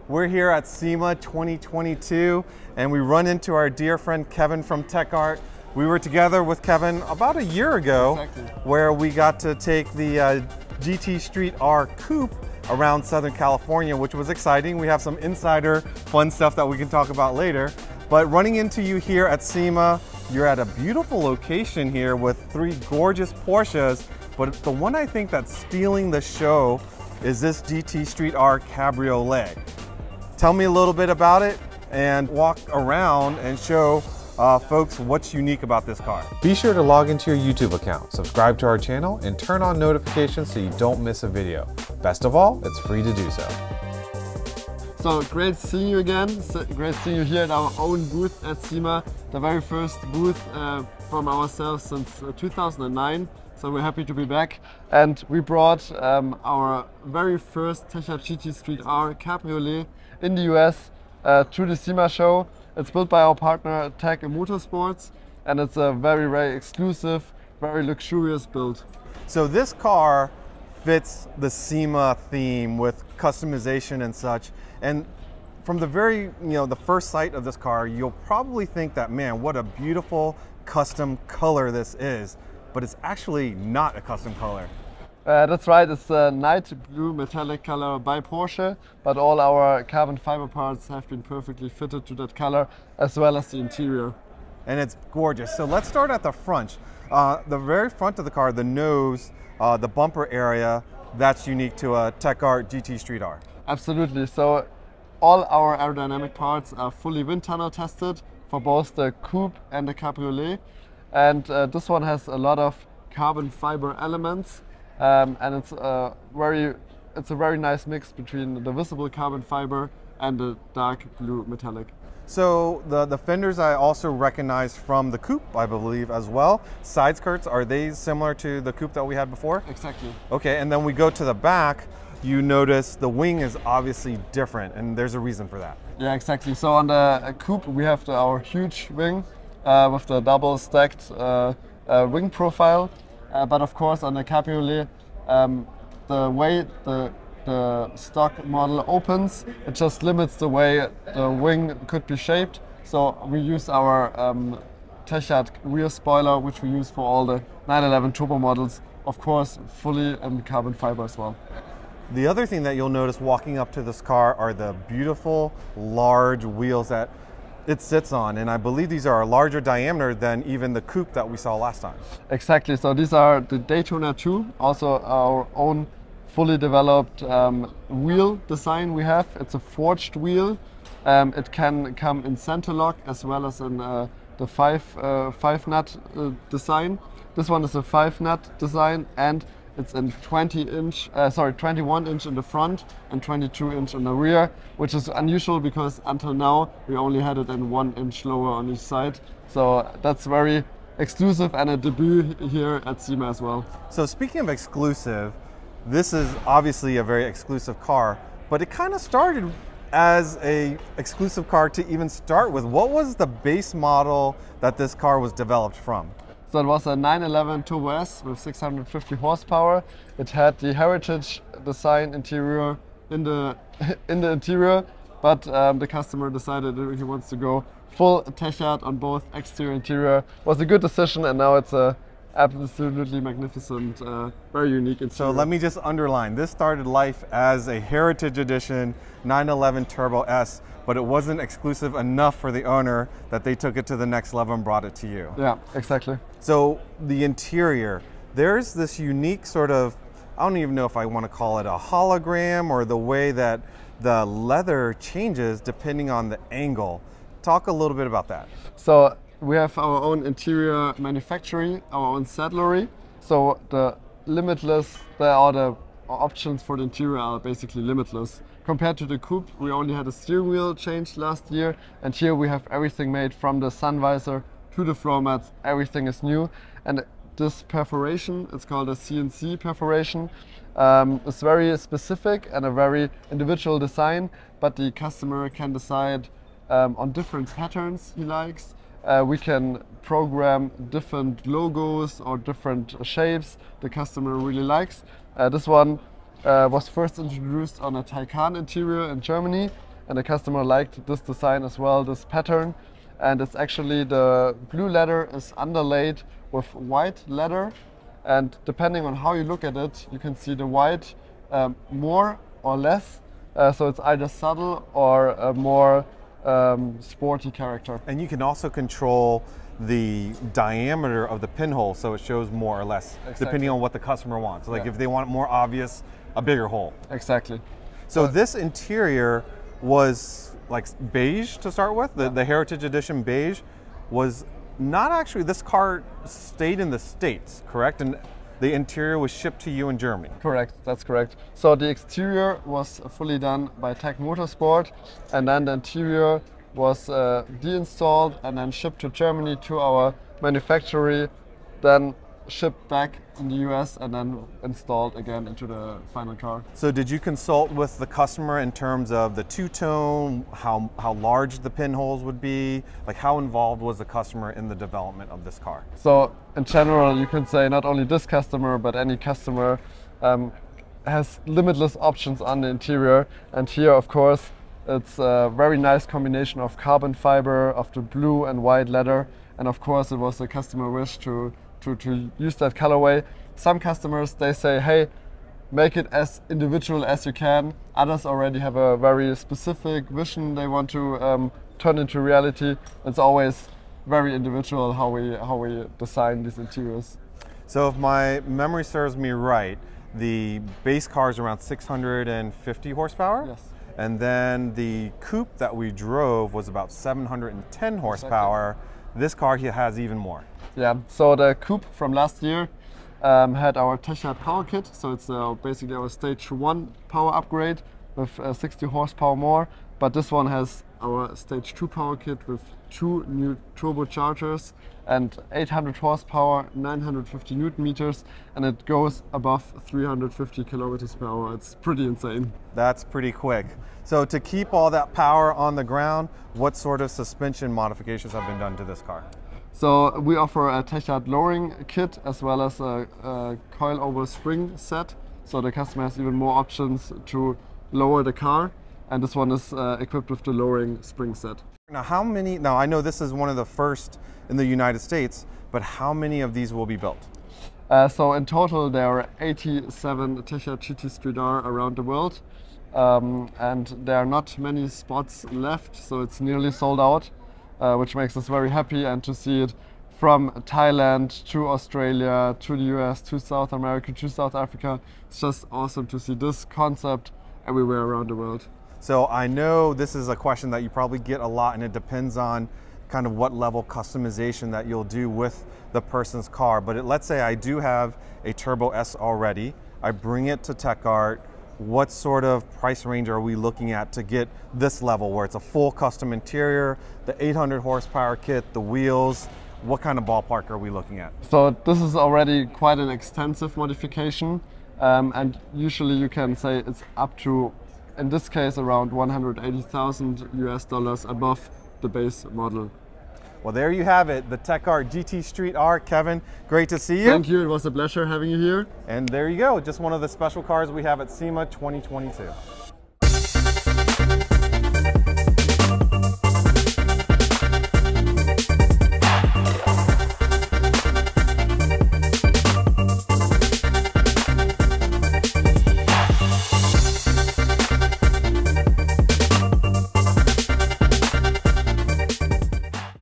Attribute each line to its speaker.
Speaker 1: We're here at SEMA 2022 and we run into our dear friend Kevin from TechArt. We were together with Kevin about a year ago.
Speaker 2: Exactly.
Speaker 1: Where we got to take the GTstreet R Coupe around Southern California, which was exciting. We have some insider fun stuff that we can talk about later. But running into you here at SEMA, you're at a beautiful location here with three gorgeous Porsches, but the one I think that's stealing the show is this GTstreet R Cabriolet. Tell me a little bit about it and walk around and show folks what's unique about this car.
Speaker 3: Be sure to log into your YouTube account, subscribe to our channel, and turn on notifications so you don't miss a video. Best of all, it's free to do so.
Speaker 2: So great seeing you again. Great seeing you here at our own booth at SEMA, the very first booth from ourselves since 2009. So we're happy to be back, and we brought our very first TechArt GTstreet R Cabriolet in the US to the SEMA show. It's built by our partner TechArt Motorsports, and it's a very, very exclusive, very luxurious build.
Speaker 1: So this car fits the SEMA theme with customization and such. And from the very, the first sight of this car, you'll probably think that, man, what a beautiful custom color this is. But it's actually not a custom color.
Speaker 2: That's right, it's a night blue metallic color by Porsche, but all our carbon fiber parts have been perfectly fitted to that color, as well as the interior.
Speaker 1: And it's gorgeous. So let's start at the front. The very front of the car, the nose, the bumper area, that's unique to a TechArt GTstreet R.
Speaker 2: Absolutely. So all our aerodynamic parts are fully wind tunnel tested for both the coupe and the cabriolet. And this one has a lot of carbon fiber elements, and it's a very nice mix between the visible carbon fiber and the dark blue metallic.
Speaker 1: So the fenders I also recognize from the coupe, I believe, as well. Side skirts, are they similar to the coupe that we had before?
Speaker 2: Exactly.
Speaker 1: Okay, and then we go to the back, you notice the wing is obviously different, and there's a reason for that.
Speaker 2: Yeah, exactly. So on the coupe we have our huge wing with the double stacked wing profile, but of course on the cabriolet, the way the stock model opens, it just limits the way the wing could be shaped. So we use our TechArt rear spoiler, which we use for all the 911 turbo models, of course fully in carbon fiber as well.
Speaker 1: The other thing that you'll notice walking up to this car are the beautiful large wheels that it sits on, and I believe these are a larger diameter than even the coupe that we saw last time.
Speaker 2: Exactly, so these are the Daytona 2, also our own fully developed wheel design we have. It's a forged wheel. It can come in center lock as well as in the five nut design. This one is a 5-nut design, and it's in 21 inch in the front and 22 inch in the rear, which is unusual because until now we only had it in 1 inch lower on each side. So that's very exclusive and a debut here at SEMA as well.
Speaker 1: So speaking of exclusive, this is obviously a very exclusive car, but it kind of started as a exclusive car to even start with. What was the base model that this car was developed from?
Speaker 2: So it was a 911 Turbo S with 650 horsepower. It had the heritage design interior in the interior, but the customer decided that he wants to go full TechArt on both exterior and interior. It was a good decision, and now it's a absolutely magnificent, very unique interior.
Speaker 1: So let me just underline, this started life as a heritage edition 911 Turbo S, but it wasn't exclusive enough for the owner that they took it to the next level and brought it to you.
Speaker 2: Yeah, exactly.
Speaker 1: So the interior, there's this unique sort of, I don't even know if I want to call it a hologram, or the way that the leather changes depending on the angle. Talk a little bit about that.
Speaker 2: So we have our own interior manufacturing, our own saddlery. So the options for the interior are basically limitless. Compared to the coupe, we only had a steering wheel changed last year, and here we have everything made from the sun visor to the floor mats. Everything is new, and this perforation, it's called a CNC perforation. It's very specific and a very individual design, but the customer can decide on different patterns he likes. We can program different logos or different shapes the customer really likes. This one was first introduced on a Taycan interior in Germany, and the customer liked this design as well, this pattern. And it's actually the blue leather is underlaid with white leather, and depending on how you look at it, you can see the white more or less. So it's either subtle or a more sporty character.
Speaker 1: And you can also control the diameter of the pinhole so it shows more or less, depending on what the customer wants. Like if they want it more obvious, a bigger hole.
Speaker 2: Exactly.
Speaker 1: So this interior was like beige to start with. The Heritage Edition beige was not actually, this car stayed in the States, correct? And the interior was shipped to you in Germany.
Speaker 2: Correct, that's correct. So the exterior was fully done by Tech Motorsport, and then the interior was deinstalled and then shipped to Germany to our manufactory, then shipped back in the US and then installed again into the final car.
Speaker 1: So did you consult with the customer in terms of the two-tone, how large the pinholes would be? Like how involved was the customer in the development of this car?
Speaker 2: So in general, you can say not only this customer, but any customer has limitless options on the interior. And here, of course, it's a very nice combination of carbon fiber, of the blue and white leather. And of course, it was a customer wish to use that colorway. Some customers, they say, hey, make it as individual as you can. Others already have a very specific vision they want to turn into reality. It's always very individual how we design these interiors.
Speaker 1: So if my memory serves me right, the base car is around 650 horsepower.
Speaker 2: Yes.
Speaker 1: And then the coupe that we drove was about 710 horsepower. Exactly. This car here has even more.
Speaker 2: Yeah, so the coupe from last year had our TechArt power kit. So it's basically our stage 1 power upgrade with 60 horsepower more. But this one has our stage 2 power kit with 2 new turbochargers and 800 horsepower, 950 Newton meters, and it goes above 350 kilometers per hour. It's pretty insane.
Speaker 1: That's pretty quick. So to keep all that power on the ground, what sort of suspension modifications have been done to this car?
Speaker 2: So we offer a TechArt lowering kit as well as a coil-over spring set. So the customer has even more options to lower the car, and this one is equipped with the lowering spring set.
Speaker 1: Now I know this is one of the first in the United States, but how many of these will be built?
Speaker 2: So in total there are 87 TechArt GTstreet R around the world, and there are not many spots left, so it's nearly sold out, which makes us very happy. And to see it from Thailand to Australia to the US to South America to South Africa, it's just awesome to see this concept everywhere around the world.
Speaker 1: So I know this is a question that you probably get a lot, and it depends on kind of what level customization that you'll do with the person's car. But let's say I do have a Turbo S already, I bring it to TechArt. What sort of price range are we looking at to get this level where it's a full custom interior, the 800 horsepower kit, the wheels? What kind of ballpark are we looking at?
Speaker 2: So this is already quite an extensive modification, and usually you can say it's up to, in this case, around 180,000 US dollars above the base model.
Speaker 1: Well, there you have it, the TechArt GTstreet R. Kevin, great to see you.
Speaker 2: Thank you, it was a pleasure having you here.
Speaker 1: And there you go, just one of the special cars we have at SEMA 2022.